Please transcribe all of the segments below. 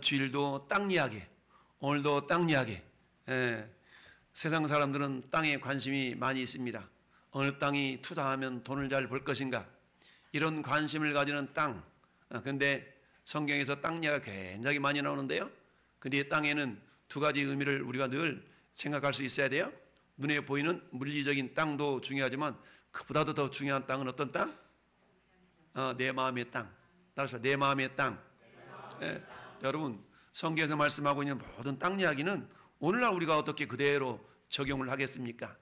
지난 주일도 땅 이야기, 오늘도 땅 이야기. 세상 사람들은 땅에 관심이 많이 있습니다. 어느 땅이 투자하면 돈을 잘 벌 것인가, 이런 관심을 가지는 땅. 근데 성경에서 땅 이야기가 굉장히 많이 나오는데요. 근데 이 땅에는 두 가지 의미를 우리가 늘 생각할 수 있어야 돼요. 눈에 보이는 물리적인 땅도 중요하지만 그보다도 더 중요한 땅은 어떤 땅? 내 마음의 땅. 따라서 내 마음의 땅. 여러분, 성경에서 말씀하고 있는 모든 땅 이야기는 오늘날 우리가 어떻게 그대로 적용을 하겠습니까?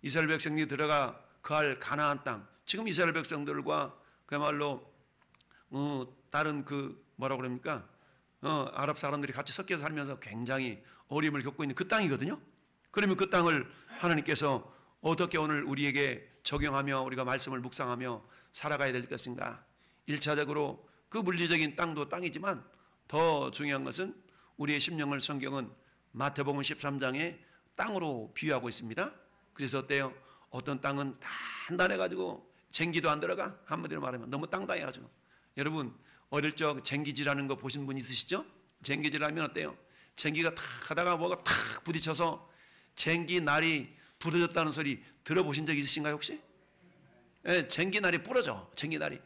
이스라엘 백성들이 들어가 거할 가나안 땅, 지금 이스라엘 백성들과 그야말로 다른 뭐라고 그럽니까? 아랍 사람들이 같이 섞여 살면서 굉장히 어려움을 겪고 있는 그 땅이거든요. 그러면 그 땅을 하나님께서 어떻게 오늘 우리에게 적용하며 우리가 말씀을 묵상하며 살아가야 될 것인가? 1차적으로 그 물리적인 땅도 땅이지만 더 중요한 것은 우리의 심령을 성경은 마태복음 13장에 땅으로 비유하고 있습니다. 그래서 어때요? 어떤 땅은 단단해가지고 쟁기도 안 들어가. 한마디로 말하면 너무 땅땅해가지고. 여러분, 어릴 적 쟁기질하는 거 보신 분 있으시죠? 쟁기질하면 어때요? 쟁기가 탁 하다가 뭐가 탁 부딪혀서 쟁기 날이 부러졌다는 소리 들어보신 적 있으신가요 혹시? 쟁기 날이 부러져. 쟁기 날이.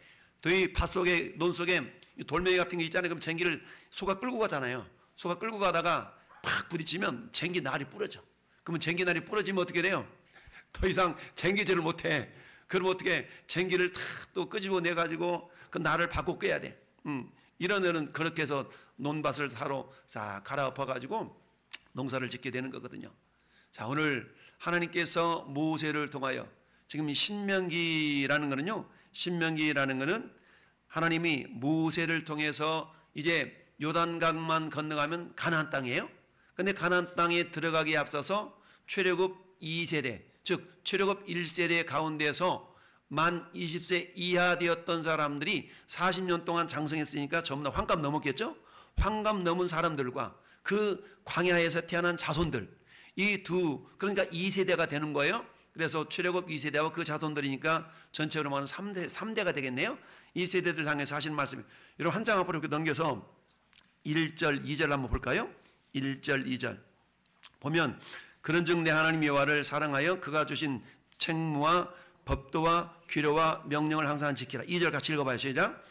이 밭 속에, 논 속에 돌멩이 같은 게 있잖아요. 그럼 쟁기를 소가 끌고 가잖아요. 소가 끌고 가다가 팍 부딪히면 쟁기 날이 부러져. 그러면 쟁기 날이 부러지면 어떻게 돼요? 더 이상 쟁기질을 못해. 그럼 어떻게 쟁기를 탁 또 끄집어내가지고 그 날을 바꿔 끄야 돼. 이런 애는 그렇게 해서 논밭을 사로 싹 갈아엎어가지고 농사를 짓게 되는 거거든요. 자, 오늘 하나님께서 모세를 통하여 지금 이 신명기라는 거는요, 신명기라는 거는 하나님이 모세를 통해서 이제 요단강만 건너가면 가나안 땅이에요. 근데 가나안 땅에 들어가기에 앞서서 최력업 2세대, 즉 최력업 1세대 가운데서 만 20세 이하 되었던 사람들이 40년 동안 장성했으니까 전부 다 환갑 넘었겠죠? 환갑 넘은 사람들과 그 광야에서 태어난 자손들, 그러니까 2세대가 되는 거예요. 그래서 최력업 2세대와 그 자손들이니까 전체로 말하면 3대가 되겠네요. 이 세대들 향해서 하시는 말씀이, 여러분 한 장 앞으로 이렇게 넘겨서 1절, 2절 한번 볼까요? 1절, 2절 보면, 그런즉 내 하나님 여호와를 사랑하여 그가 주신 책무와 법도와 규례와 명령을 항상 지키라. 2절 같이 읽어봐요. 시작.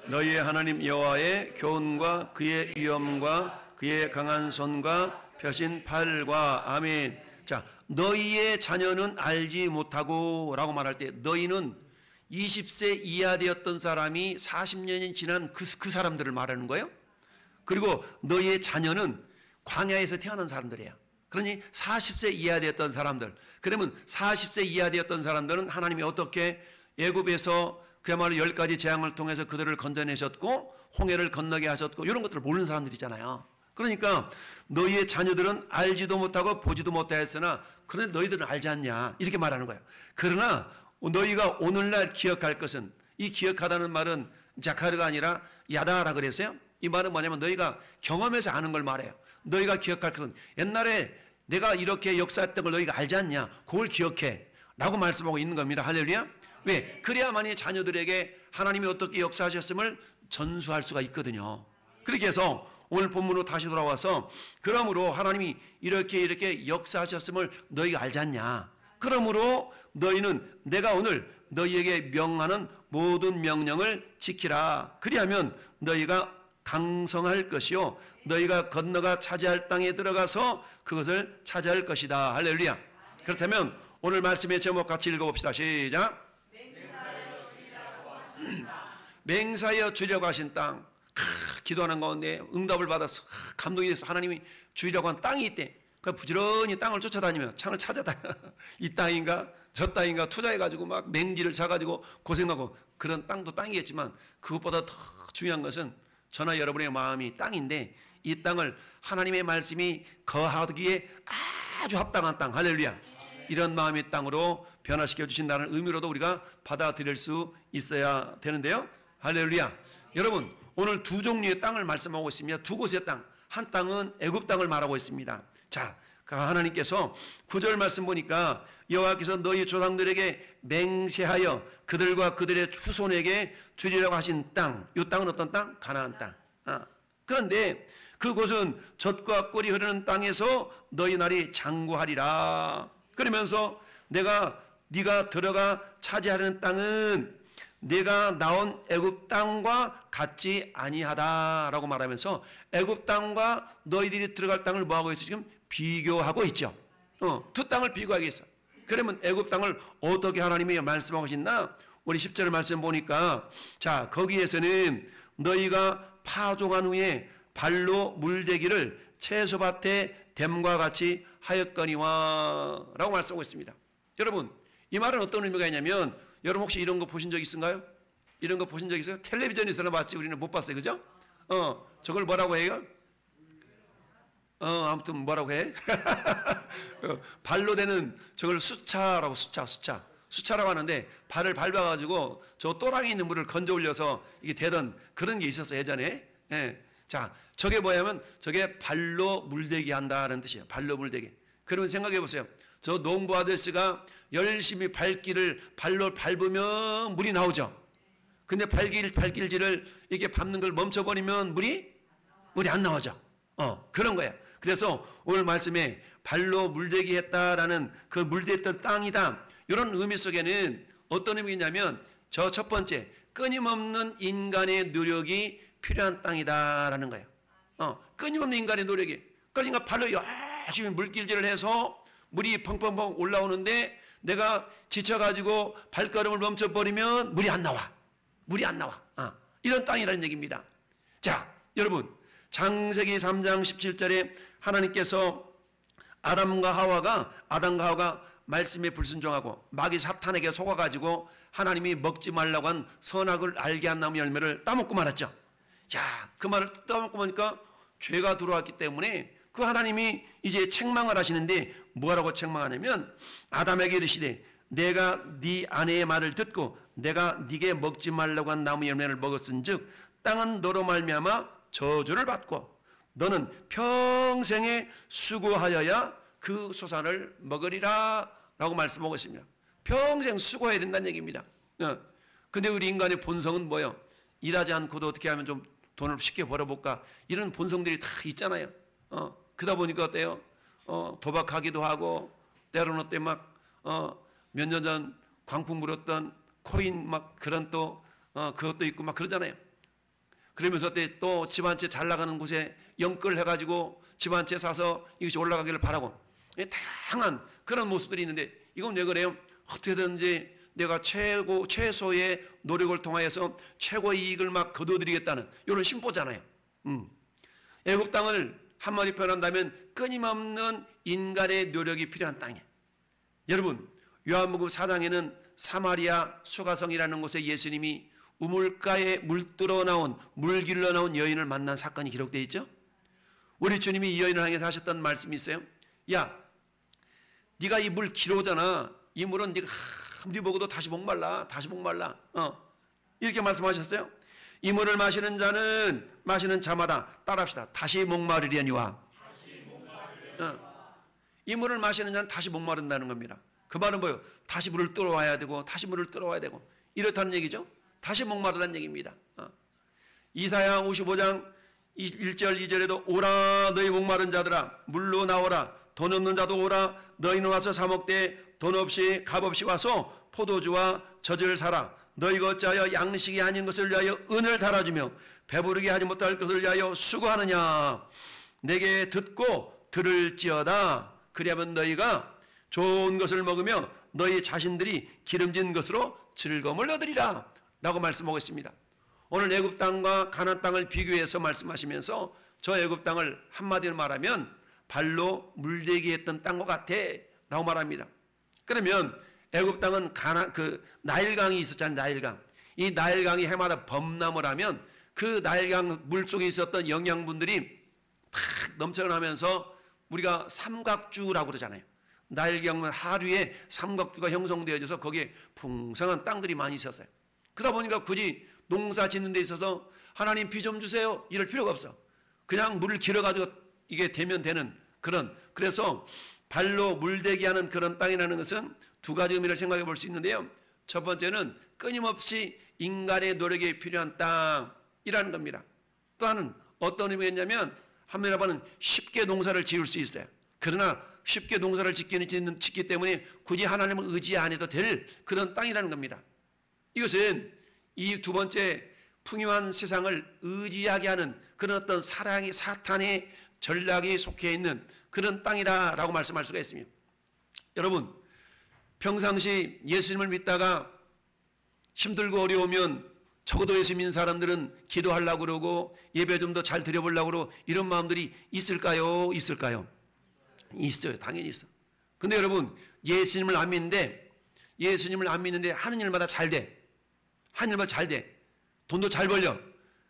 너희의 하나님 여호와의 교훈과 그의 위엄과 그의 강한 손과 펴신 팔과. 아멘. 자, 너희의 자녀는 알지 못하고 라고 말할 때, 너희는 20세 이하 되었던 사람이 40년이 지난 그 사람들을 말하는 거예요. 그리고 너희의 자녀는 광야에서 태어난 사람들이에요. 그러니 40세 이하 되었던 사람들. 그러면 40세 이하 되었던 사람들은 하나님이 어떻게 애굽에서 그야말로 10가지 재앙을 통해서 그들을 건져내셨고 홍해를 건너게 하셨고 이런 것들을 모르는 사람들이잖아요. 그러니까 너희의 자녀들은 알지도 못하고 보지도 못하였으나 그런데 너희들은 알지 않냐, 이렇게 말하는 거예요. 그러나 너희가 오늘날 기억할 것은, 이 기억하다는 말은 자카르가 아니라 야다라 그랬어요. 이 말은 뭐냐면 너희가 경험해서 아는 걸 말해요. 너희가 기억할 것은, 옛날에 내가 이렇게 역사했던 걸 너희가 알지 않냐, 그걸 기억해 라고 말씀하고 있는 겁니다. 할렐루야. 왜? 그래야만이 자녀들에게 하나님이 어떻게 역사하셨음을 전수할 수가 있거든요. 그렇게 해서 오늘 본문으로 다시 돌아와서, 그러므로 하나님이 이렇게 역사하셨음을 너희가 알지 않냐, 그러므로 너희는 내가 오늘 너희에게 명하는 모든 명령을 지키라. 그리하면 너희가 강성할 것이요 너희가 건너가 차지할 땅에 들어가서 그것을 차지할 것이다. 할렐루야. 그렇다면 오늘 말씀의 제목 같이 읽어봅시다. 시작. 맹사하여 주려고 하신 땅. 기도하는 가운데 응답을 받아서 감동이 돼서 하나님이 주려고 한 땅이 있대. 그러니까 부지런히 땅을 쫓아다니며 창을 찾아다녀. 이 땅인가 저 땅인가 투자해가지고 막 맹지를 사가지고 고생하고, 그런 땅도 땅이겠지만 그것보다 더 중요한 것은 저나 여러분의 마음이 땅인데, 이 땅을 하나님의 말씀이 거하기에 아주 합당한 땅, 할렐루야, 이런 마음의 땅으로 변화시켜 주신다는 의미로도 우리가 받아들일 수 있어야 되는데요. 할렐루야. 여러분, 오늘 두 종류의 땅을 말씀하고 있습니다. 두 곳의 땅. 한 땅은 애굽 땅을 말하고 있습니다. 자, 하나님께서 9절 말씀 보니까 여호와께서 너희 조상들에게 맹세하여 그들과 그들의 후손에게 주리라고 하신 땅, 이 땅은 어떤 땅? 가나안 땅. 그런데 그곳은 젖과 꿀이 흐르는 땅에서 너희 날이 장구하리라. 그러면서 네가 들어가 차지하려는 땅은 내가 나온 애굽 땅과 같지 아니하다라고 말하면서 애굽 땅과 너희들이 들어갈 땅을 뭐하고 있어? 지금 비교하고 있죠. 두 땅을 비교하고 있어. 그러면 애굽 땅을 어떻게 하나님이 말씀하고 계시나? 우리 10절 말씀 보니까 자, 거기에서는 너희가 파종한 후에 발로 물대기를 채소밭에 댐과 같이 하였거니와 라고 말씀하고 있습니다. 여러분, 이 말은 어떤 의미가 있냐면, 여러분 혹시 이런 거 보신 적 있은가요? 이런 거 보신 적 있어요? 텔레비전에서는 봤지 우리는 못 봤어요. 그죠? 저걸 뭐라고 해요? 아무튼 뭐라고 해? 발로 되는 저걸 수차라고, 수차라고 하는데, 발을 밟아가지고 저 또랑이 있는 물을 건져 올려서 이게 되던 그런 게 있었어요, 예전에. 예. 자, 저게 뭐냐면 저게 발로 물대기 한다는 뜻이에요. 발로 물대기. 그러면 생각해 보세요. 저 농부 아저씨가 열심히 발길을 발로 밟으면 물이 나오죠. 근데 발길질을 이렇게 밟는 걸 멈춰버리면 물이 안 나오죠. 그런 거예요. 그래서 오늘 말씀에 발로 물대기 했다라는 그 물대했던 땅이다. 이런 의미 속에는 어떤 의미냐면 저 첫 번째, 끊임없는 인간의 노력이 필요한 땅이다라는 거예요. 끊임없는 인간의 노력이. 그러니까 발로 열심히 물길질을 해서 물이 펑펑펑 올라오는데 내가 지쳐가지고 발걸음을 멈춰버리면 물이 안 나와. 이런 땅이라는 얘기입니다. 자, 여러분, 창세기 3장 17절에 하나님께서 아담과 하와가 말씀에 불순종하고 마귀 사탄에게 속아가지고 하나님이 먹지 말라고 한 선악을 알게 한 나무 열매를 따먹고 말았죠. 자, 그 말을 따먹고 보니까 죄가 들어왔기 때문에 그 하나님이 이제 책망을 하시는데 뭐라고 책망하냐면 아담에게 이르시되 내가 네 아내의 말을 듣고 내가 네게 먹지 말라고 한 나무 열매를 먹었은즉 땅은 너로 말미암아 저주를 받고 너는 평생에 수고하여야 그 소산을 먹으리라 라고 말씀하고 있습니다. 평생 수고해야 된다는 얘기입니다. 근데 우리 인간의 본성은 뭐예요? 일하지 않고도 어떻게 하면 좀 돈을 쉽게 벌어볼까? 이런 본성들이 다 있잖아요. 그러다 보니까 어때요? 도박하기도 하고 때로는 어때 막 몇 년 전 광풍 불었던 코인 막 그런 또 그것도 있고 막 그러잖아요. 그러면서 어때 또 집 한 채 잘 나가는 곳에 연끌 해가지고 집 한 채 사서 이것이 올라가기를 바라고 다양한 그런 모습들이 있는데 이건 왜 그래요? 어떻게든지 내가 최소의 노력을 통하여서 최고의 이익을 막 거둬들이겠다는 이런 심보잖아요. 애굽 땅을 한마디 표현한다면 끊임없는 인간의 노력이 필요한 땅이에요. 여러분, 요한복음 4장에는 사마리아 수가성이라는 곳에 예수님이 우물가에 물길로 나온 여인을 만난 사건이 기록되어 있죠. 우리 주님이 이 여인을 향해서 하셨던 말씀이 있어요. 야, 네가 이 물 길어오잖아. 이 물은 네가 아무리 먹어도 다시 목말라. 이렇게 말씀하셨어요. 이 물을 마시는 자는 마시는 자마다 따라합시다. 다시 목마르려니와. 이 물을 마시는 자는 다시 목마른다는 겁니다. 그 말은 뭐예요? 다시 물을 들어와야 되고 다시 물을 들어와야 되고 이렇다는 얘기죠. 다시 목마르다는 얘기입니다. 이사야 55장 1절 2절에도 오라 너희 목마른 자들아 물로 나오라 돈 없는 자도 오라 너희는 와서 사 먹되 돈 없이 값 없이 와서 포도주와 젖을 사라 너희가 어찌하여 양식이 아닌 것을 위하여 은을 달아주며 배부르게 하지 못할 것을 위하여 수고하느냐 내게 듣고 들을지어다 그리하면 너희가 좋은 것을 먹으며 너희 자신들이 기름진 것으로 즐거움을 얻으리라 라고 말씀하고 있습니다. 오늘 애굽 땅과 가나안 땅을 비교해서 말씀하시면서 저 애굽 땅을 한마디로 말하면 발로 물대기 했던 땅과 같아 라고 말합니다. 그러면 애굽 땅은 나일강이 있었잖아요. 나일강. 이 나일강이 해마다 범람을 하면 그 나일강 물속에 있었던 영양분들이 탁 넘쳐나면서 우리가 삼각주라고 그러잖아요. 나일강은 하류에 삼각주가 형성되어져서 거기에 풍성한 땅들이 많이 있었어요. 그러다 보니까 굳이 농사 짓는 데 있어서 하나님 비 좀 주세요 이럴 필요가 없어. 그냥 물을 길어가지고 이게 되면 되는 그래서 발로 물대게 하는 그런 땅이라는 것은 두 가지 의미를 생각해 볼 수 있는데요. 첫 번째는 끊임없이 인간의 노력이 필요한 땅이라는 겁니다. 또 하나는 어떤 의미겠냐면 한편으로 보면 쉽게 농사를 지을 수 있어요. 그러나 쉽게 농사를 짓기 때문에 굳이 하나님을 의지 안 해도 될 그런 땅이라는 겁니다. 이것은 이 두 번째 풍요한 세상을 의지하게 하는 그런 어떤 사탄의 전략이 속해 있는 그런 땅이라고 말씀할 수가 있습니다. 여러분, 평상시 예수님을 믿다가 힘들고 어려우면 적어도 예수 믿는 사람들은 기도하려고 그러고 예배 좀 더 잘 드려보려고 그러고 이런 마음들이 있을까요? 있어요. 당연히 있어. 근데 여러분, 예수님을 안 믿는데 하는 일마다 잘 돼. 하는 일마다 잘 돼. 돈도 잘 벌려.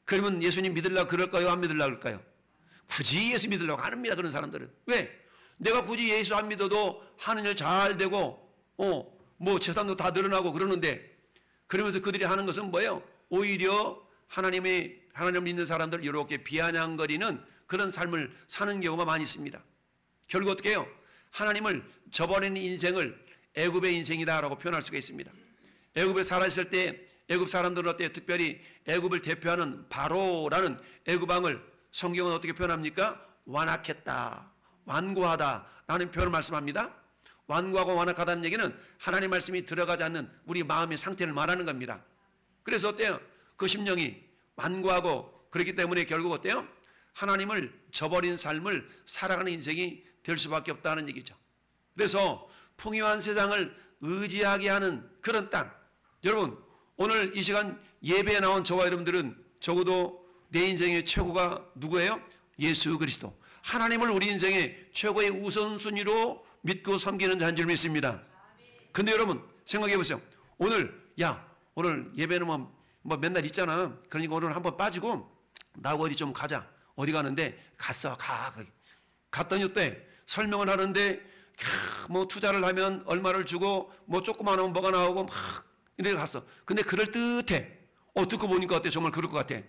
그러면 예수님 믿으려고 그럴까요? 안 믿으려고 그럴까요? 굳이 예수 믿으려고 안 합니다. 그런 사람들은. 왜? 내가 굳이 예수 안 믿어도 하는 일 잘 되고 뭐 재산도 다 늘어나고 그러는데, 그러면서 그들이 하는 것은 뭐예요? 오히려 하나님을 믿는 사람들 이렇게 비아냥거리는 그런 삶을 사는 경우가 많이 있습니다. 결국 어떻게 해요? 하나님을 저버리는 인생을 애굽의 인생이다라고 표현할 수가 있습니다. 애굽에 살았을 때 애굽 사람들은 어때요? 특별히 애굽을 대표하는 바로라는 애굽 왕을 성경은 어떻게 표현합니까? 완악했다, 완고하다라는 표현을 말씀합니다. 완고하고 완악하다는 얘기는 하나님 말씀이 들어가지 않는 우리 마음의 상태를 말하는 겁니다. 그래서 어때요? 그 심령이 완고하고 그렇기 때문에 결국 어때요? 하나님을 저버린 삶을 살아가는 인생이 될 수밖에 없다는 얘기죠. 그래서 풍요한 세상을 의지하게 하는 그런 땅. 여러분, 오늘 이 시간 예배에 나온 저와 여러분들은 적어도 내 인생의 최고가 누구예요? 예수 그리스도. 하나님을 우리 인생의 최고의 우선순위로 믿고 섬기는 자인 줄 믿습니다. 근데 여러분 생각해 보세요. 오늘 예배는 뭐 맨날 있잖아. 그러니까 오늘 한번 빠지고 나하고 어디 좀 가자. 어디 가는데 갔더니 어때? 설명을 하는데 뭐 투자를 하면 얼마를 주고 뭐 조그만 하면 뭐가 나오고 막 이렇게 갔어. 근데 그럴듯해. 듣고 보니까 어때? 정말 그럴 것 같아.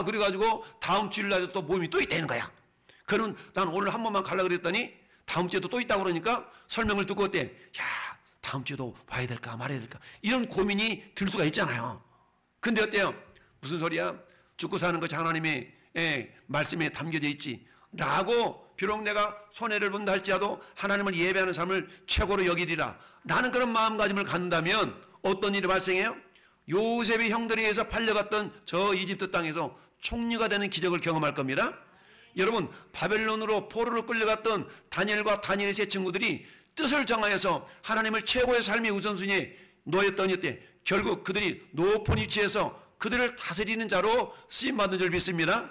그래가지고 다음 주일 날에 또 모임이 또 있다는 거야. 그러면 난 오늘 한 번만 가려고 그랬더니 다음 주에도 또 있다고 그러니까 설명을 듣고 어때? 다음 주에도 와야 될까 말아야 될까? 이런 고민이 들 수가 있잖아요. 근데 어때요? 무슨 소리야? 죽고 사는 것이 하나님의 말씀에 담겨져 있지. 라고 비록 내가 손해를 본다 할지라도 하나님을 예배하는 삶을 최고로 여기리라. 라는 그런 마음가짐을 갖는다면 어떤 일이 발생해요? 요셉의 형들에 의해서 팔려갔던 저 이집트 땅에서 총리가 되는 기적을 경험할 겁니다. 여러분, 바벨론으로 포로로 끌려갔던 다니엘과 다니엘의 세 친구들이 뜻을 정하여서 하나님을 최고의 삶의 우선순위에 놓였더니 어때? 결국 그들이 높은 위치에서 그들을 다스리는 자로 쓰임받는 줄 믿습니다.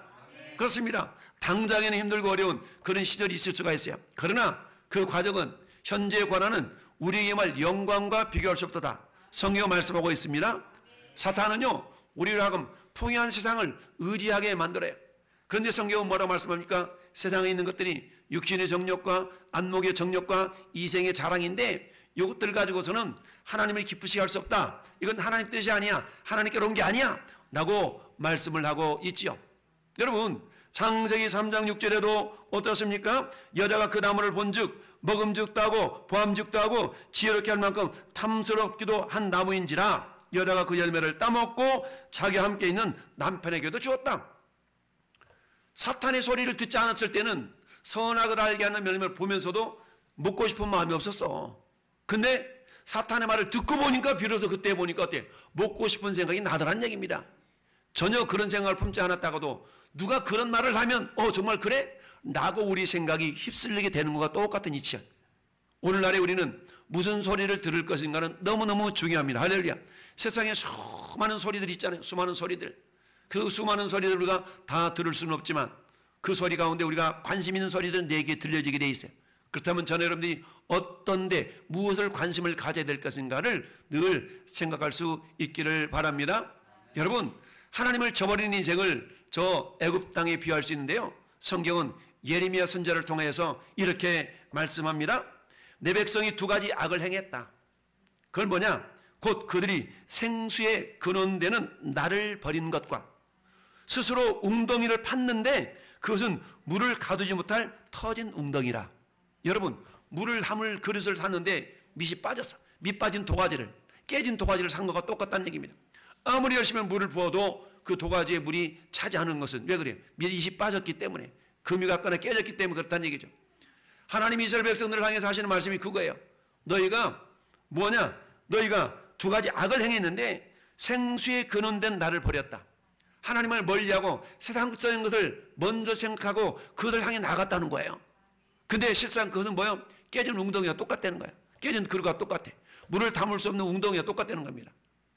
그렇습니다. 당장에는 힘들고 어려운 그런 시절이 있을 수가 있어요. 그러나 그 과정은 현재에 관한은 우리에게 말 영광과 비교할 수 없도다. 성경 말씀하고 있습니다. 사탄은요, 우리를 하금 풍요한 세상을 의지하게 만들어요. 그런데 성경은 뭐라고 말씀합니까? 세상에 있는 것들이 육신의 정욕과 안목의 정욕과 이생의 자랑인데 이것들 가지고서는 하나님을 기쁘시게 할 수 없다. 이건 하나님 뜻이 아니야. 하나님께로 온 게 아니야. 라고 말씀을 하고 있지요. 여러분, 창세기 3장 6절에도 어떻습니까? 여자가 그 나무를 본즉 먹음직도 하고 보암직도 하고 지혜롭게 할 만큼 탐스럽기도 한 나무인지라 여자가 그 열매를 따먹고 자기와 함께 있는 남편에게도 주었다. 사탄의 소리를 듣지 않았을 때는 선악을 알게 하는 열매를 보면서도 먹고 싶은 마음이 없었어. 근데 사탄의 말을 듣고 보니까 비로소 그때 보니까 어때? 먹고 싶은 생각이 나더란 얘기입니다. 전혀 그런 생각을 품지 않았다가도 누가 그런 말을 하면 정말 그래? 라고 우리 생각이 휩쓸리게 되는 것과 똑같은 이치야. 오늘날에 우리는 무슨 소리를 들을 것인가는 너무너무 중요합니다. 할렐루야. 세상에 수많은 소리들이 있잖아요. 수많은 소리들. 그 수많은 소리들 우리가 다 들을 수는 없지만 그 소리 가운데 우리가 관심 있는 소리들은 내게 들려지게 돼 있어요. 그렇다면 저는 여러분들이 어떤 데 무엇을 관심을 가져야 될 것인가를 늘 생각할 수 있기를 바랍니다. 여러분, 하나님을 저버리는 인생을 저 애굽 땅에 비유할 수 있는데요. 성경은 예레미야 선지자를 통해서 이렇게 말씀합니다. 내 백성이 두 가지 악을 행했다. 그건 뭐냐? 곧 그들이 생수에 근원되는 나를 버린 것과 스스로 웅덩이를 팠는데 그것은 물을 가두지 못할 터진 웅덩이라. 여러분, 물을 담을 그릇을 샀는데 밑이 빠졌어. 밑 빠진 도가지를, 깨진 도가지를 산 것과 똑같다는 얘기입니다. 아무리 열심히 물을 부어도 그 도가지에 물이 차지 않은 것은 왜 그래요? 밑이 빠졌기 때문에, 금이 갔거나 깨졌기 때문에 그렇다는 얘기죠. 하나님이 이스라엘 백성들을 향해서 하시는 말씀이 그거예요. 너희가 뭐냐? 너희가 두 가지 악을 행했는데 생수에 근원된 나를 버렸다. 하나님을 멀리하고 세상적인 것을 먼저 생각하고 그것을 향해 나갔다는 거예요. 근데 실상 그것은 뭐예요? 깨진 웅덩이와 똑같다는 거예요. 깨진 그릇과 똑같아. 물을 담을 수 없는 웅덩이와 똑같다는 겁니다.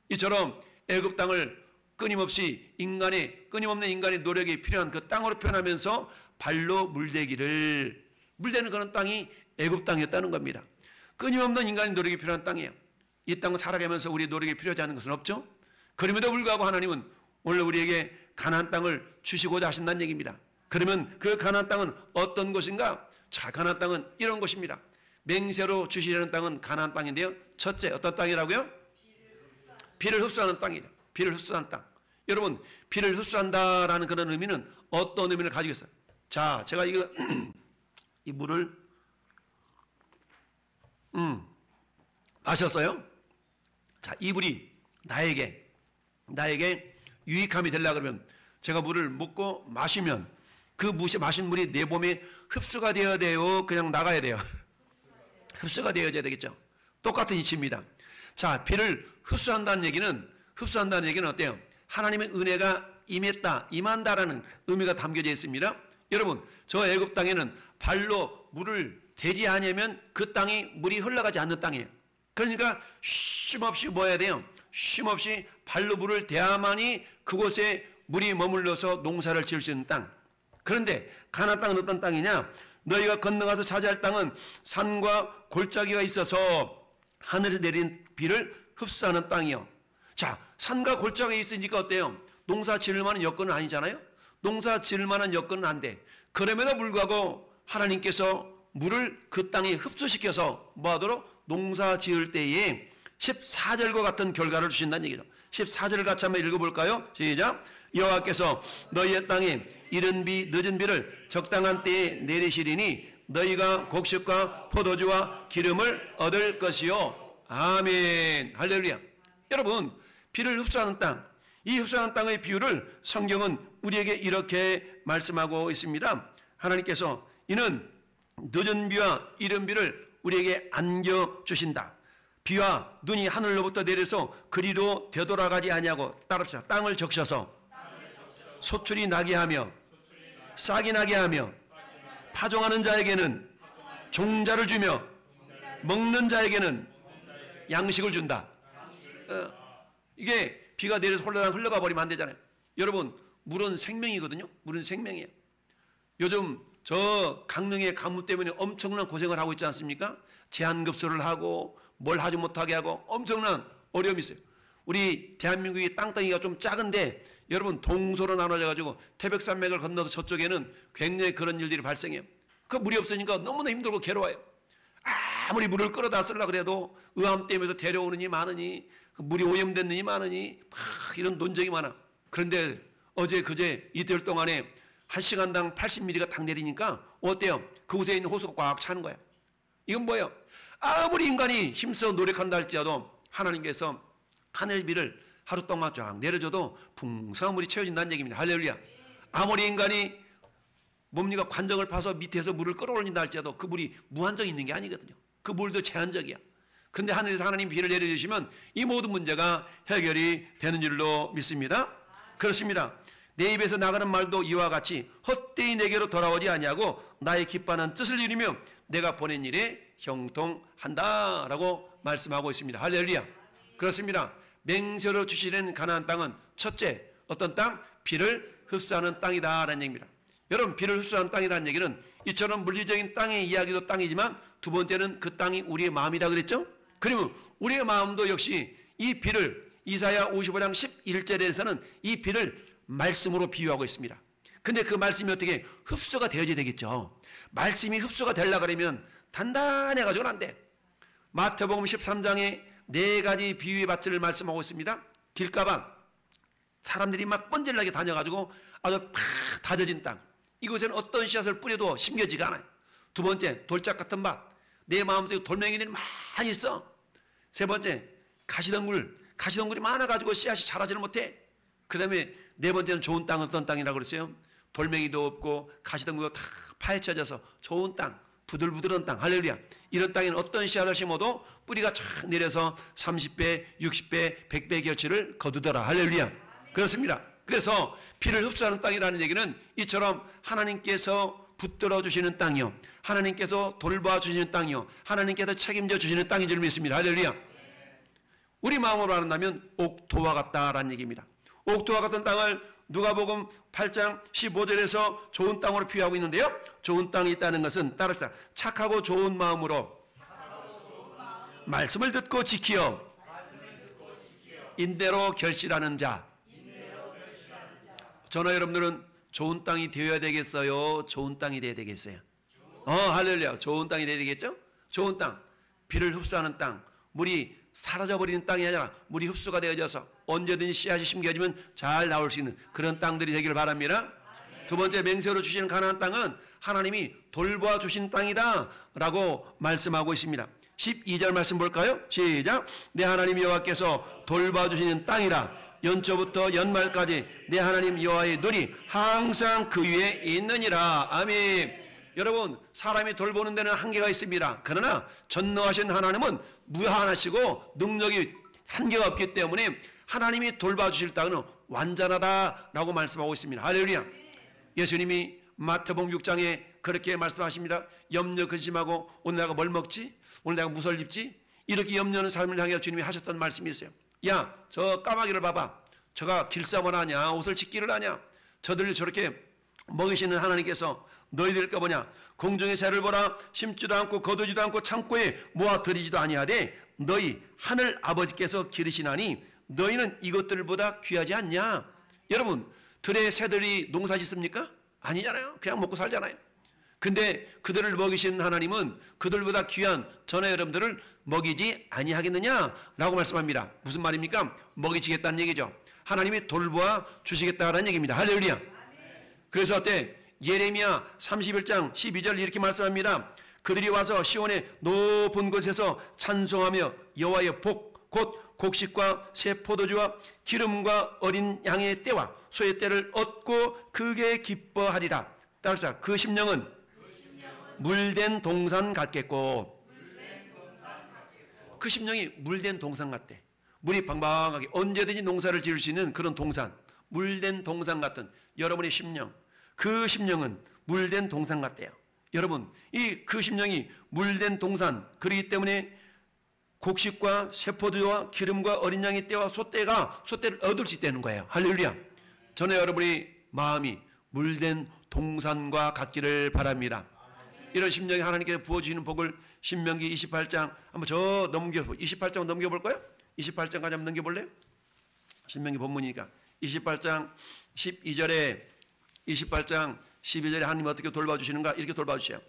이처럼 애굽 땅을 끊임없이 끊임없는 인간의 노력이 필요한 그 땅으로 표현하면서 발로 물대기를, 물대는 그런 땅이 애굽 땅이었다는 겁니다. 끊임없는 인간의 노력이 필요한 땅이에요. 이 땅을 살아가면서 우리의 노력이 필요하지 않은 것은 없죠. 그럼에도 불구하고 하나님은 오늘 우리에게 가나안 땅을 주시고자 하신다는 얘기입니다. 그러면 그 가나안 땅은 어떤 곳인가? 자, 가나안 땅은 이런 곳입니다. 맹세로 주시려는 땅은 가나안 땅인데요. 첫째, 어떤 땅이라고요? 비를 흡수하는 땅이에요. 비를 흡수하는 땅. 여러분, 비를 흡수한다라는 그런 의미는 어떤 의미를 가지고 있어요? 자, 제가 이거 이 물을 마셨어요. 자, 이 물이 나에게 유익함이 되려고 그러면 제가 물을 먹고 마시면 그 마신 물이 내 몸에 흡수가 되어야 돼요? 그냥 나가야 돼요? 흡수가 되어야 되겠죠. 똑같은 이치입니다. 자, 비를 흡수한다는 얘기는 어때요? 하나님의 은혜가 임한다라는 의미가 담겨져 있습니다. 여러분, 저 애굽 땅에는 발로 물을 대지 않으면 그 땅이 물이 흘러가지 않는 땅이에요. 그러니까 쉼없이 뭐 해야 돼요? 쉼없이 발로 물을 대야만이 그곳에 물이 머물러서 농사를 지을 수 있는 땅. 그런데 가나안 땅은 어떤 땅이냐? 너희가 건너가서 차지할 땅은 산과 골짜기가 있어서 하늘에서 내린 비를 흡수하는 땅이요. 자, 산과 골짜기가 있으니까 어때요? 농사 지을 만한 여건은 아니잖아요? 농사 지을 만한 여건은 안 돼. 그럼에도 불구하고 하나님께서 물을 그 땅에 흡수시켜서 뭐 하도록? 농사 지을 때에 14절과 같은 결과를 주신다는 얘기죠. 14절을 같이 한번 읽어볼까요? 시작. 여호와께서 너희의 땅에 이른 비 늦은 비를 적당한 때에 내리시리니 너희가 곡식과 포도주와 기름을 얻을 것이요. 아멘. 할렐루야. 여러분, 비를 흡수하는 땅, 이 흡수하는 땅의 비유를 성경은 우리에게 이렇게 말씀하고 있습니다. 하나님께서 이는 늦은 비와 이른 비를 우리에게 안겨주신다. 비와 눈이 하늘로부터 내려서 그리로 되돌아가지 아니하고, 따릅시다. 땅을 적셔서 소출이 나게 하며 싹이 나게 하며 파종하는 자에게는 종자를 주며 먹는 자에게는 양식을 준다. 이게 비가 내려서 흘러가 버리면 안 되잖아요. 여러분, 물은 생명이거든요. 물은 생명이에요. 요즘 저 강릉의 가뭄 때문에 엄청난 고생을 하고 있지 않습니까? 제한급수를 하고 뭘 하지 못하게 하고 엄청난 어려움이 있어요. 우리 대한민국이 땅덩이가 좀 작은데 여러분, 동서로 나눠져 가지고 태백산맥을 건너서 저쪽에는 굉장히 그런 일들이 발생해요. 그 물이 없으니까 너무나 힘들고 괴로워요. 아무리 물을 끌어다 쓰려고 그래도 의암댐에서 데려오느니 많으니, 물이 오염됐느니 많으니 이런 논쟁이 많아. 그런데 어제 그제 이틀 동안에 1시간당 80mm가 딱 내리니까 어때요? 그곳에 있는 호수가 꽉 차는 거야. 이건 뭐예요? 아무리 인간이 힘써 노력한다 할지라도 하나님께서 하늘비를 하루 동안 쫙 내려줘도 풍성한 물이 채워진다는 얘기입니다. 할렐루야. 아무리 인간이 뭡니까? 관정을 파서 밑에서 물을 끌어올린다 할지라도 그 물이 무한정 있는 게 아니거든요. 그 물도 제한적이야. 근데 하늘에서 하나님 비를 내려주시면 이 모든 문제가 해결이 되는 줄로 믿습니다. 그렇습니다. 내 입에서 나가는 말도 이와 같이 헛되이 내게로 돌아오지 아니하고 나의 기뻐하는 뜻을 이루며 내가 보낸 일에 형통한다라고 말씀하고 있습니다. 할렐루야. 그렇습니다. 맹세로 주시는 가나안 땅은 첫째, 어떤 땅? 비를 흡수하는 땅이다라는 얘기입니다. 여러분, 비를 흡수하는 땅이라는 얘기는 이처럼 물리적인 땅의 이야기도 땅이지만 두 번째는 그 땅이 우리의 마음이라 그랬죠? 그러면 우리의 마음도 역시 이 비를, 이사야 55장 11절에서는 이 비를 말씀으로 비유하고 있습니다. 근데 그 말씀이 어떻게 흡수가 되어야 되겠죠? 말씀이 흡수가 되려고 그러면 단단해가지고는 안 돼. 마태복음 13장에 4가지 비유의 밭을 말씀하고 있습니다. 길가방, 사람들이 막 뻔질나게 다녀가지고 아주 팍 다져진 땅. 이곳에는 어떤 씨앗을 뿌려도 심겨지가 않아요. 두 번째, 돌짝 같은 밭. 내 마음속에 돌멩이들이 많이 있어. 세 번째, 가시덩굴이 많아가지고 씨앗이 자라지를 못해. 그 다음에 네 번째는 좋은 땅은 어떤 땅이라고 그랬어요? 돌멩이도 없고 가시덩굴도 다 파헤쳐져서 좋은 땅, 부들부들한 땅. 할렐루야. 이런 땅에는 어떤 씨앗을 심어도 뿌리가 쫙 내려서 30배, 60배, 100배 결실을 거두더라. 할렐루야. 그렇습니다. 그래서 피를 흡수하는 땅이라는 얘기는 이처럼 하나님께서 붙들어 주시는 땅이요, 하나님께서 돌봐 주시는 땅이요, 하나님께서 책임져 주시는 땅인 줄 믿습니다. 할렐루야. 우리 마음으로 한다면 옥토와 같다라는 얘기입니다. 옥토와 같은 땅을 누가복음 8장 15절에서 좋은 땅으로 비유하고 있는데요, 좋은 땅이 있다는 것은 따라서 착하고 좋은 마음으로 말씀을 듣고 지키어 인대로 결실하는 자. 저나 여러분들은 좋은 땅이 되어야 되겠어요? 좋은 땅이 되어야 되겠어요? 할렐루야. 좋은 땅이 되어야 되겠죠? 좋은 땅, 비를 흡수하는 땅, 물이 사라져버리는 땅이 아니라 물이 흡수가 되어져서 언제든지 씨앗이 심겨지면 잘 나올 수 있는 그런 땅들이 되기를 바랍니다. 두 번째, 맹세로 주시는 가나안 땅은 하나님이 돌봐 주신 땅이다 라고 말씀하고 있습니다. 12절 말씀 볼까요? 시작. 내 하나님 여호와께서 돌봐 주시는 땅이라. 연초부터 연말까지 내 하나님 여호와의 눈이 항상 그 위에 있느니라. 아멘. 여러분, 사람이 돌보는 데는 한계가 있습니다. 그러나 전능하신 하나님은 무한하시고 능력이 한계가 없기 때문에 하나님이 돌봐주실 땅은 완전하다라고 말씀하고 있습니다. 할렐루야. 예수님이 마태복음 6장에 그렇게 말씀하십니다. 염려 근심하고 오늘 내가 뭘 먹지? 오늘 내가 무엇을 입지? 이렇게 염려하는 사람을 향해 주님이 하셨던 말씀이 있어요. 야, 저 까마귀를 봐봐. 저가 길쌈을 하냐, 옷을 짓기를 하냐. 저들을 저렇게 먹이시는 하나님께서 너희들 뭐냐, 공중의 새를 보라. 심지도 않고 거두지도 않고 창고에 모아 들이지도 아니하되 너희 하늘 아버지께서 기르시나니 너희는 이것들보다 귀하지 않냐. 여러분, 들의 새들이 농사 짓습니까? 아니잖아요. 그냥 먹고 살잖아요. 근데 그들을 먹이신 하나님은 그들보다 귀한 저나 여러분들을 먹이지 아니하겠느냐라고 말씀합니다. 무슨 말입니까? 먹이시겠다는 얘기죠. 하나님이 돌보아 주시겠다는 얘기입니다. 할렐루야. 그래서 어때? 예레미야 31장 12절 이렇게 말씀합니다. 그들이 와서 시온의 높은 곳에서 찬송하며 여호와의 복, 곧 곡식과 새 포도주와 기름과 어린 양의 떼와 소의 떼를 얻고 크게 기뻐하리라. 따라서 그 심령은 물된 동산 같겠고, 그 심령이 물된 동산 같대. 물이 방방하게 언제든지 농사를 지을 수 있는 그런 동산, 물된 동산 같은 여러분의 심령, 그 심령은 물된 동산 같대요. 여러분, 그 심령이 물된 동산, 그렇기 때문에 곡식과 새포도와 기름과 어린 양의 떼와 소떼를 얻을 수 있다는 거예요. 할렐루야. 저는 여러분의 마음이 물된 동산과 같기를 바랍니다. 이런 심령이 하나님께서 부어주시는 복을 신명기 28장 한번 28장 넘겨볼까요? 28장까지 한번 넘겨볼래요? 신명기 본문이니까 28장 12절에 28장 12절에 하나님 어떻게 돌봐주시는가 이렇게 돌봐주세요.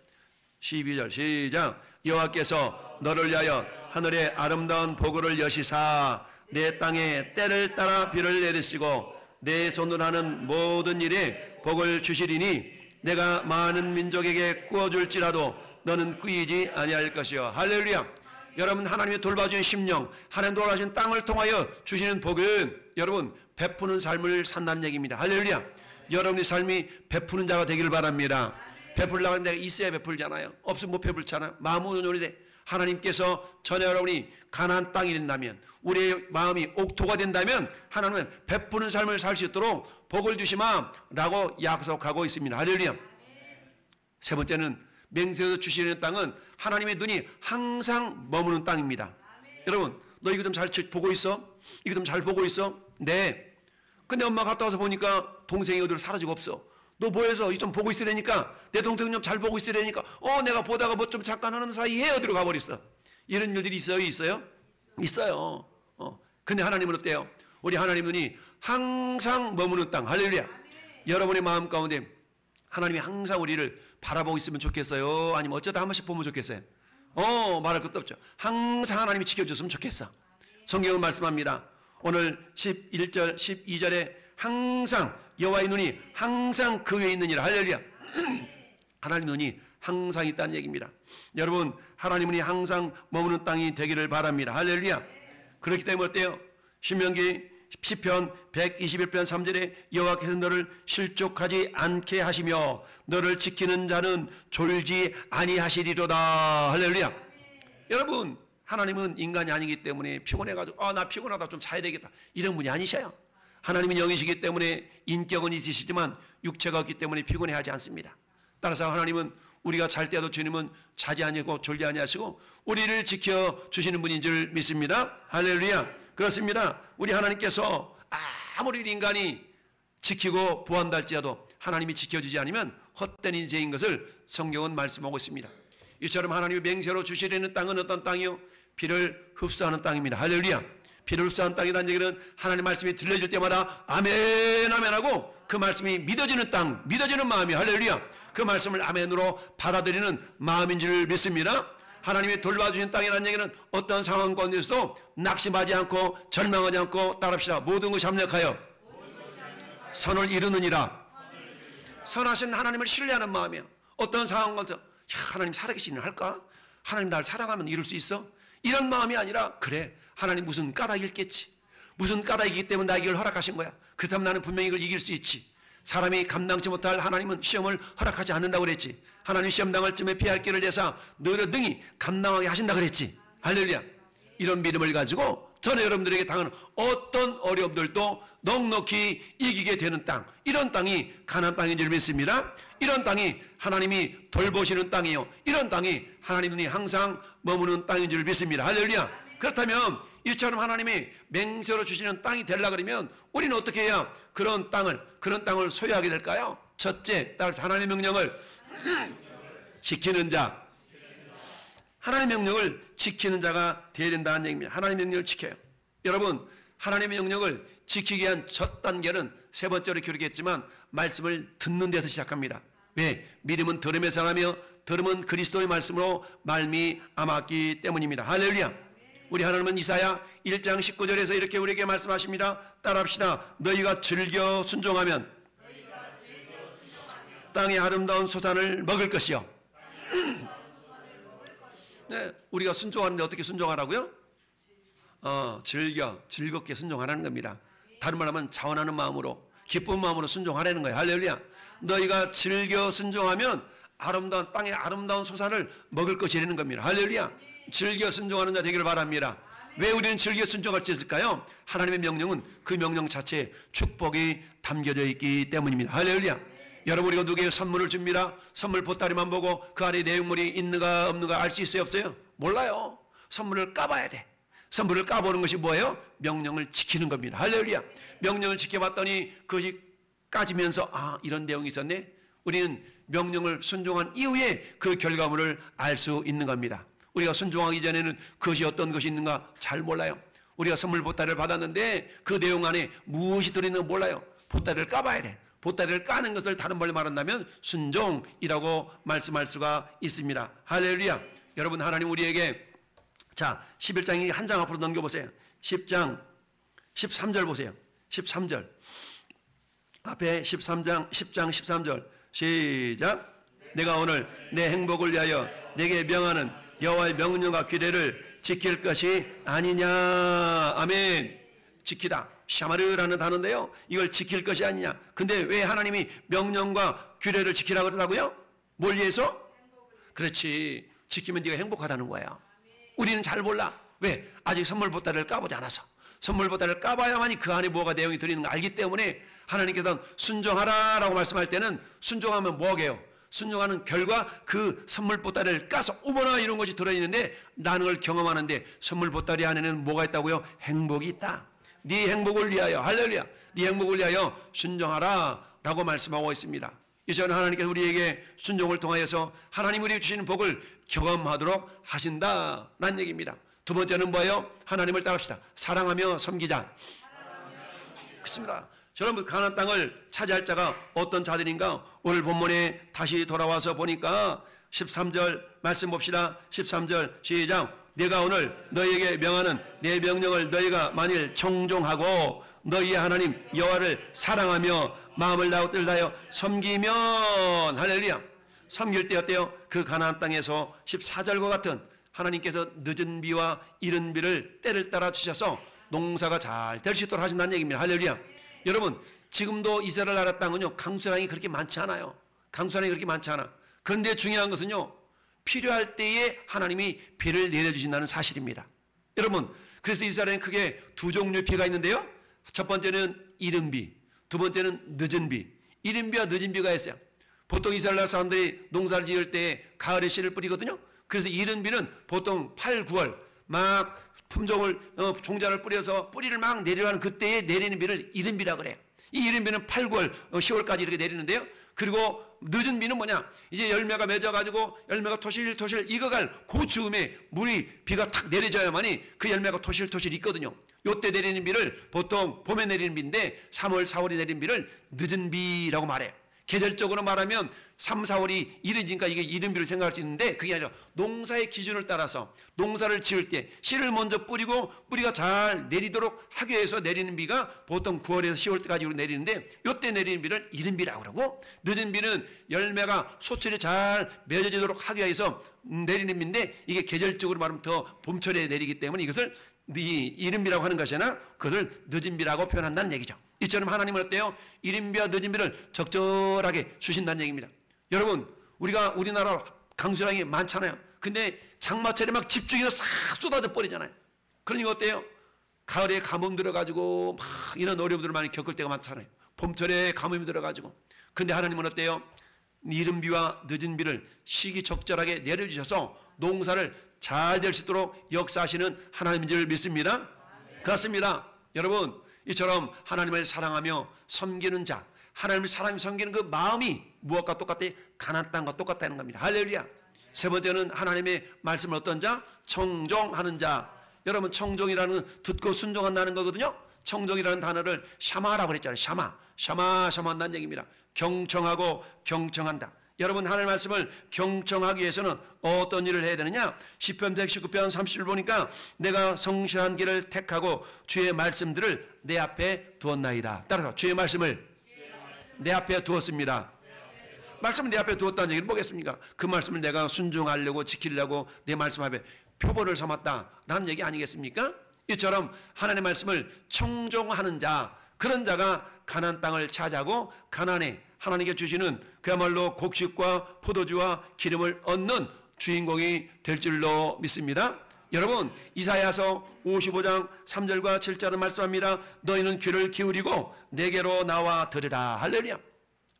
12절 시작. 여호와께서 너를 위하여 하늘의 아름다운 보고를 여시사 내 땅에 때를 따라 비를 내리시고 내 손으로 하는 모든 일에 복을 주시리니 내가 많은 민족에게 구워줄지라도 너는 꾸이지 아니할 것이요. 할렐루야. 여러분, 하나님의 돌봐주신 심령, 하나님 돌봐주신 땅을 통하여 주시는 복은 여러분 베푸는 삶을 산다는 얘기입니다. 할렐루야. 여러분의 삶이 베푸는 자가 되기를 바랍니다. 베풀려고 하는 데가 있어야 베풀잖아요. 없으면 못 베풀잖아요. 마음은 온전히 하나님께서 전에 여러분이 가나안 땅이 된다면, 우리의 마음이 옥토가 된다면 하나님은 베푸는 삶을 살 수 있도록 복을 주시마라고 약속하고 있습니다. 할렐루야. 세 번째는 맹세로 주시는 땅은 하나님의 눈이 항상 머무는 땅입니다. 여러분, 너 이거 좀 잘 보고 있어? 이거 좀 잘 보고 있어? 네. 근데 엄마 갔다 와서 보니까 동생이 어디로 사라지고 없어. 너 뭐해서 이 좀 보고 있으려니까, 내 동생 좀 잘 보고 있으려니까, 내가 보다가 뭐 좀 잠깐 하는 사이에 어디로 가버렸어. 이런 일들이 있어요? 있어요. 근데 하나님은 어때요? 우리 하나님 눈이 항상 머무는 땅. 할렐루야. 여러분의 마음 가운데 하나님이 항상 우리를 바라보고 있으면 좋겠어요? 아니면 어쩌다 한 번씩 보면 좋겠어요? 말할 것도 없죠. 항상 하나님이 지켜줬으면 좋겠어. 성경은 말씀합니다. 오늘 11절, 12절에 항상 여호와의 눈이 항상 그 위에 있느니라. 할렐루야. 하나님 눈이 항상 있다는 얘기입니다. 여러분, 하나님은 항상 머무는 땅이 되기를 바랍니다. 할렐루야. 그렇기 때문에 어때요? 신명기 시편 121편 3절에 여호와께서 너를 실족하지 않게 하시며 너를 지키는 자는 졸지 아니하시리로다. 할렐루야. 여러분, 하나님은 인간이 아니기 때문에 피곤해가지고 나 피곤하다 좀 자야 되겠다 이런 분이 아니셔요. 하나님은 영이시기 때문에 인격은 있으시지만 육체가 없기 때문에 피곤해하지 않습니다. 따라서 하나님은 우리가 잘 때도 주님은 자지 아니하고 졸지 아니하시고 우리를 지켜주시는 분인 줄 믿습니다. 할렐루야. 그렇습니다. 우리 하나님께서 아무리 인간이 지키고 보한다 할지라도 하나님이 지켜주지 않으면 헛된 인생인 것을 성경은 말씀하고 있습니다. 이처럼 하나님이 맹세로 주시려는 땅은 어떤 땅이요? 피를 흡수하는 땅입니다. 할렐루야. 피를 흡수하는 땅이라는 얘기는 하나님 말씀이 들려질 때마다 아멘 아멘 하고 그 말씀이 믿어지는 땅, 믿어지는 마음이 할렐루야. 그 말씀을 아멘으로 받아들이는 마음인 줄 믿습니다. 하나님이 돌봐주신 땅이라는 얘기는 어떤 상황 가운데서도 낙심하지 않고 절망하지 않고 따릅시다. 모든 것이 합력하여 선을 이루느니라. 선하신 하나님을 신뢰하는 마음이에요. 어떤 상황 가운데서 하나님 살아계신 일을 할까? 하나님 날 사랑하면 이룰 수 있어? 이런 마음이 아니라 그래 하나님 무슨 까닭이 있겠지. 무슨 까닭이기 때문에 나에게 이걸 허락하신 거야. 그렇다면 나는 분명히 이걸 이길 수 있지. 사람이 감당치 못할 하나님은 시험을 허락하지 않는다고 그랬지. 하나님 시험 당할 쯤에 피할 길을 내사 너를 능히 감당하게 하신다고 그랬지. 할렐루야. 이런 믿음을 가지고 저는 여러분들에게 당하는 어떤 어려움들도 넉넉히 이기게 되는 땅, 이런 땅이 가나안 땅인 줄 믿습니다. 이런 땅이 하나님이 돌보시는 땅이요, 이런 땅이 하나님이 항상 머무는 땅인 줄 믿습니다. 할렐루야. 그렇다면 이처럼 하나님이 맹세로 주시는 땅이 되려고 그러면 우리는 어떻게 해야 그런 땅을 소유하게 될까요? 첫째, 하나님의 명령을 지키는 자, 하나님의 명령을 지키는 자가 되어야 된다는 얘기입니다. 하나님의 명령을 지켜요. 여러분, 하나님의 명령을 지키기 위한 첫 단계는 세 번째로 기록했지만 말씀을 듣는 데서 시작합니다. 왜? 믿음은 들음에서 나며 들음은 그리스도의 말씀으로 말미암았기 때문입니다. 할렐루야. 우리 하나님은 이사야 1장 19절에서 이렇게 우리에게 말씀하십니다. 따라합시다. 너희가 즐겨 순종하면 땅의 아름다운 소산을 먹을 것이요. 네, 우리가 순종하는데 어떻게 순종하라고요? 즐겁게 순종하라는 겁니다. 다른 말 하면 자원하는 마음으로, 기쁜 마음으로 순종하라는 거예요. 할렐루야. 너희가 즐겨 순종하면 아름다운 땅의 아름다운 소산을 먹을 것이라는 겁니다. 할렐루야. 즐겨 순종하는 자 되기를 바랍니다. 왜 우리는 즐겨 순종할 수 있을까요? 하나님의 명령은 그 명령 자체에 축복이 담겨져 있기 때문입니다. 할렐루야. 여러분, 우리가 누구에게 선물을 줍니다. 선물 보따리만 보고 그 안에 내용물이 있는가 없는가 알 수 있어요, 없어요? 몰라요. 선물을 까봐야 돼. 선물을 까보는 것이 뭐예요? 명령을 지키는 겁니다. 할렐루야. 명령을 지켜봤더니 그것이 까지면서 이런 내용이 있었네. 우리는 명령을 순종한 이후에 그 결과물을 알 수 있는 겁니다. 우리가 순종하기 전에는 그것이 어떤 것이 있는가 잘 몰라요. 우리가 선물 보따리를 받았는데 그 내용 안에 무엇이 들어있는가 몰라요. 보따리를 까봐야 돼. 보따리를 까는 것을 다른 말로 말한다면 순종이라고 말씀할 수가 있습니다. 할렐루야. 여러분, 하나님 우리에게 11장이 한 장 앞으로 넘겨보세요. 10장 13절 보세요. 13절 앞에 10장 13절 시작. 내가 오늘 내 행복을 위하여 내게 명하는 여호와의 명령과 규례를 지킬 것이 아니냐. 아멘. 지키다. 샤마르라는 단어인데요. 이걸 지킬 것이 아니냐. 근데 왜 하나님이 명령과 규례를 지키라고 그러더라고요? 뭘 위해서? 그렇지. 지키면 네가 행복하다는 거야. 우리는 잘 몰라. 왜? 아직 선물 보따리를 까보지 않아서. 선물 보따리를 까봐야만이 그 안에 뭐가 내용이 들어있는 걸 알기 때문에 하나님께서는 순종하라라고 말씀할 때는 순종하면 뭐게요? 순종하는 결과 그 선물 보따리를 까서 어머나 이런 것이 들어있는데 나는 걸 경험하는데 선물 보따리 안에는 뭐가 있다고요? 행복이 있다. 네 행복을 위하여, 할렐루야, 네 행복을 위하여 순종하라 라고 말씀하고 있습니다. 이제는 하나님께서 우리에게 순종을 통하여서 하나님 우리에게 주시는 복을 경험하도록 하신다라는 얘기입니다. 두 번째는 뭐예요? 하나님을 따릅시다. 사랑하며 섬기자. 그렇습니다. 여러분, 가나안 땅을 차지할 자가 어떤 자들인가? 오늘 본문에 다시 돌아와서 보니까 13절 말씀 봅시다. 13절 시작. 내가 오늘 너희에게 명하는 내 명령을 너희가 만일 청종하고 너희의 하나님 여호와를 사랑하며 마음을 다하여 섬기면, 할렐루야, 섬길 때 어때요? 그 가나안 땅에서 14절과 같은 하나님께서 늦은 비와 이른 비를 때를 따라 주셔서 농사가 잘 될 수 있도록 하신다는 얘기입니다. 할렐루야. 여러분, 지금도 이스라엘 나라 땅은요, 강수량이 그렇게 많지 않아요. 강수량이 그렇게 많지 않아. 그런데 중요한 것은요, 필요할 때에 하나님이 비를 내려주신다는 사실입니다. 여러분, 그래서 이스라엘은 크게 두 종류의 비가 있는데요. 첫 번째는 이른 비, 두 번째는 늦은 비. 이른 비와 늦은 비가 있어요. 보통 이스라엘 사람들이 농사를 지을 때 가을에 씨를 뿌리거든요. 그래서 이른 비는 보통 8, 9월 막 품종을 종자를 뿌려서 뿌리를 막 내려가는 그때에 내리는 비를 이른 비라 그래요. 이 이른 비는 8, 9월, 10월까지 이렇게 내리는데요. 그리고 늦은 비는 뭐냐? 이제 열매가 맺어가지고 열매가 토실토실 익어갈 그 즈음에 비가 탁 내려져야만이 그 열매가 토실토실 있거든요. 요때 내리는 비를 보통 봄에 내리는 비인데 3월, 4월에 내리는 비를 늦은 비라고 말해요. 계절적으로 말하면 3, 4월이 이르니까 이게 이른 비를 생각할 수 있는데 그게 아니라 농사의 기준을 따라서 농사를 지을 때 씨를 먼저 뿌리고 뿌리가 잘 내리도록 하기 위해서 내리는 비가 보통 9월에서 10월 때까지 내리는데 이때 내리는 비를 이른 비라고 그러고 늦은 비는 열매가 소철이 잘 맺어지도록 하기 위해서 내리는 비인데 이게 계절적으로 말하면 더 봄철에 내리기 때문에 이것을 이른 비라고 하는 것이 아니라 그것을 늦은 비라고 표현한다는 얘기죠. 이처럼 하나님은 어때요? 이른 비와 늦은 비를 적절하게 주신다는 얘기입니다. 여러분, 우리나라 강수량이 많잖아요. 근데 장마철에 막 집중해서 싹 쏟아져 버리잖아요. 그러니까 어때요? 가을에 가뭄 들어가지고 막 이런 어려움들을 많이 겪을 때가 많잖아요. 봄철에 가뭄이 들어가지고. 근데 하나님은 어때요? 이른 비와 늦은 비를 시기적절하게 내려주셔서 농사를 잘 될 수 있도록 역사하시는 하나님인 줄 믿습니다. 그렇습니다. 여러분, 이처럼 하나님을 사랑하며 섬기는 자, 하나님을 사랑하며 섬기는 그 마음이 무엇과 똑같아? 가나안 땅과 똑같다는 겁니다. 할렐루야. 세 번째는 하나님의 말씀을 어떤 자? 청종하는 자. 여러분, 청종이라는 듣고 순종한다는 거거든요. 청종이라는 단어를 샤마라고 그랬잖아요. 샤마 한다는 얘기입니다. 경청하고 경청한다. 여러분, 하나님의 말씀을 경청하기 위해서는 어떤 일을 해야 되느냐? 시편 119편 30절 보니까 내가 성실한 길을 택하고 주의 말씀들을 내 앞에 두었나이다. 따라서 주의 말씀을 내 앞에 두었습니다. 말씀을 내 앞에 두었다는 얘기를 뭐겠습니까? 그 말씀을 내가 순종하려고 지키려고 내 말씀 앞에 표본을 삼았다라는 얘기 아니겠습니까? 이처럼 하나님의 말씀을 청종하는 자, 그런 자가 가나안 땅을 차지하고 가나안에 하나님께 주시는 그야말로 곡식과 포도주와 기름을 얻는 주인공이 될 줄로 믿습니다. 여러분, 이사야서 55장 3절과 7절은 말씀합니다. 너희는 귀를 기울이고 내게로 나와 들으라. 할렐루야.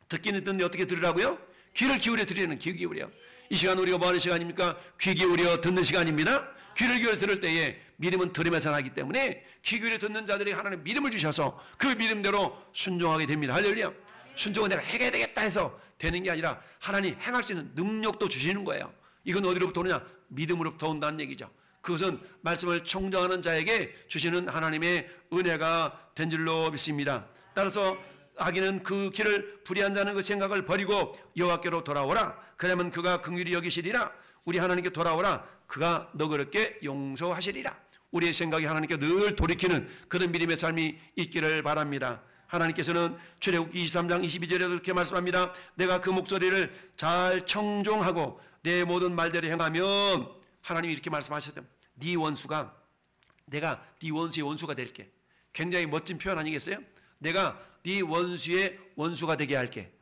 듣기는 듣는데 어떻게 들으라고요? 귀를 기울여 들으라는 귀 기울여. 이 시간 우리가 뭐 하는 시간입니까? 귀 기울여 듣는 시간입니다. 귀를 기울여 들을 때에 믿음은 들으면서 나기 때문에 귀 기울여 듣는 자들이 하나님 믿음을 주셔서 그 믿음대로 순종하게 됩니다. 할렐루야. 순종은 내가 해야 되겠다 해서 되는 게 아니라 하나님 행할 수 있는 능력도 주시는 거예요. 이건 어디로부터 오느냐? 믿음으로부터 온다는 얘기죠. 그것은 말씀을 청정하는 자에게 주시는 하나님의 은혜가 된 줄로 믿습니다. 따라서 악인은 그 길을 불의한 자는 그 생각을 버리고 여호와께로 돌아오라. 그러면 그가 긍휼히 여기시리라. 우리 하나님께 돌아오라. 그가 너그럽게 용서하시리라. 우리의 생각이 하나님께 늘 돌이키는 그런 믿음의 삶이 있기를 바랍니다. 하나님께서는 출애굽기 23장 22절에 이렇게 말씀합니다. 내가 그 목소리를 잘 청종하고 내 모든 말대로 행하면, 하나님이 이렇게 말씀하셨대요. 네 원수가, 내가 네 원수의 원수가 될게. 굉장히 멋진 표현 아니겠어요? 내가 네 원수의 원수가 되게 할게.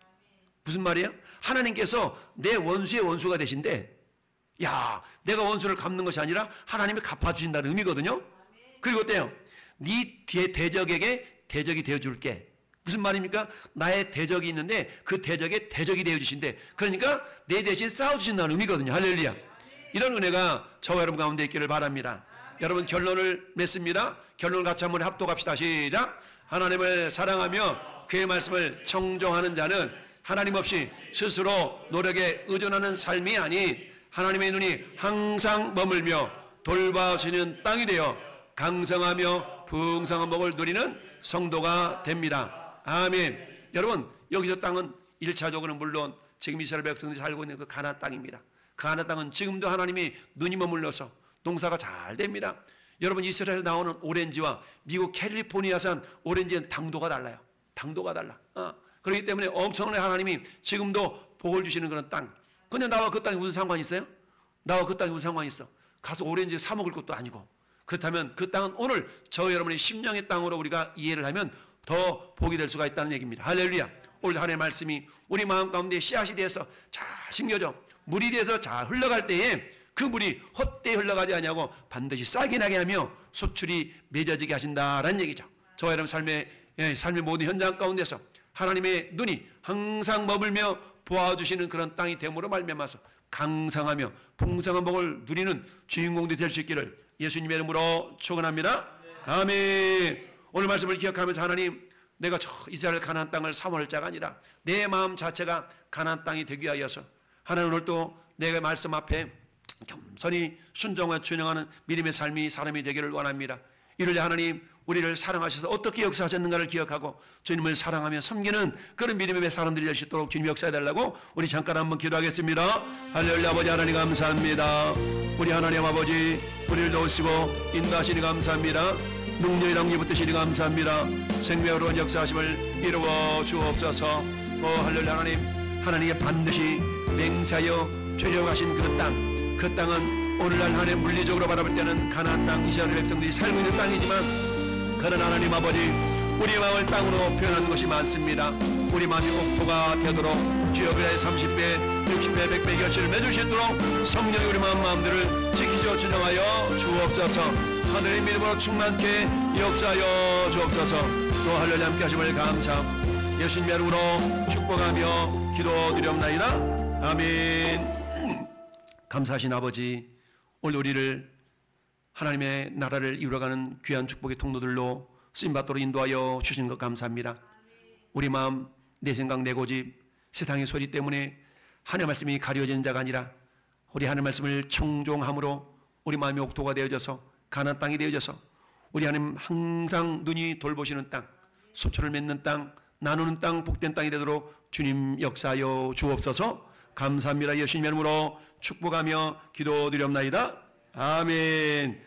무슨 말이에요? 하나님께서 내 원수의 원수가 되신데, 야, 내가 원수를 갚는 것이 아니라 하나님이 갚아주신다는 의미거든요. 그리고 어때요? 네 뒤에 대적에게 대적이 되어줄게. 무슨 말입니까? 나의 대적이 있는데 그 대적의 대적이 되어주신대. 그러니까 내 대신 싸워주신다는 의미거든요. 할렐루야. 이런 은혜가 저와 여러분 가운데 있기를 바랍니다. 여러분, 결론을 맺습니다. 결론을 같이 한번 합독합시다. 시작. 하나님을 사랑하며 그의 말씀을 청종하는 자는 하나님 없이 스스로 노력에 의존하는 삶이 아닌 하나님의 눈이 항상 머물며 돌봐주시는 땅이 되어 강성하며 풍성한 복을 누리는 성도가 됩니다. 아멘. 여러분, 여기서 땅은 1차적으로는 물론 지금 이스라엘 백성들이 살고 있는 그 가나안 땅입니다. 가나안 땅은 지금도 하나님이 눈이 머물러서 농사가 잘 됩니다. 여러분, 이스라엘에서 나오는 오렌지와 미국 캘리포니아산 오렌지는 당도가 달라요. 당도가 달라. 그렇기 때문에 엄청나게 하나님이 지금도 복을 주시는 그런 땅. 근데 나와 그 땅이 무슨 상관이 있어요? 나와 그 땅이 무슨 상관이 있어? 가서 오렌지 사 먹을 것도 아니고. 그렇다면 그 땅은 오늘 저 여러분의 심령의 땅으로 우리가 이해를 하면 더 복이 될 수가 있다는 얘기입니다. 할렐루야. 오늘 하나님의 말씀이 우리 마음 가운데 씨앗이 되어서 잘 심겨져 물이 돼서 잘 흘러갈 때에 그 물이 헛되이 흘러가지 아니하고 반드시 싹이 나게 하며 소출이 맺어지게 하신다라는 얘기죠. 저와 여러분 삶의 모든 현장 가운데서 하나님의 눈이 항상 머물며 보아주시는 그런 땅이 됨으로 말미암아서 강성하며 풍성한 복을 누리는 주인공들이 될 수 있기를 예수님의 이름으로 축원합니다. 아멘. 오늘 말씀을 기억하면서 하나님, 내가 저 이스라엘 가나안 땅을 사모할 자가 아니라 내 마음 자체가 가나안 땅이 되기 위하여서 하나님 오늘 또 내가 말씀 앞에 겸손히 순종하며 준행하는 믿음의 삶이 사람이 되기를 원합니다. 이를 위해 하나님 우리를 사랑하셔서 어떻게 역사하셨는가를 기억하고 주님을 사랑하며 섬기는 그런 믿음의 사람들이 될 수 있도록 주님 역사해달라고 우리 잠깐 한번 기도하겠습니다. 할렐루야. 아버지 하나님 감사합니다. 우리 하나님 아버지 우리를 도우시고 인도하시니 감사합니다. 능력이랑 기 붙드시니 감사합니다. 생명으로 역사하심을 이루어 주옵소서. 할렐루야. 하나님께 반드시 맹세하여 주려고 하신 그 땅은 오늘날 하나님 물리적으로 바라볼 때는 가나안 땅 이스라엘 백성들이 살고 있는 땅이지만 그러나 하나님 아버지 우리 마음을 땅으로 표현하는 것이 많습니다. 우리 마음이 옥토가 되도록 주여의 30배 60배 100배 결실을 맺을 수 있도록 성령이 우리 마음들을 지키죠 준영하여 주옵소서. 하늘의 믿음으로 충만케 역사하여 주옵소서. 또 할렐루야 함께 하심을 감사 예수님의 이름으로 축복하며 기도드렸나이다. 아멘. 감사하신 아버지, 오늘 우리를 하나님의 나라를 이루어가는 귀한 축복의 통로들로 쓰임받도록 인도하여 주신 것 감사합니다. 우리 마음, 내 생각, 내 고집, 세상의 소리 때문에 하나님의 말씀이 가려진 자가 아니라 우리 하나님의 말씀을 청종함으로 우리 마음이 옥토가 되어져서 가나안 땅이 되어져서 우리 하나님 항상 눈이 돌보시는 땅, 소초를 맺는 땅, 나누는 땅, 복된 땅이 되도록 주님 역사하여 주옵소서. 감사합니다. 예수님의 이름으로 축복하며 기도드렸나이다. 아멘.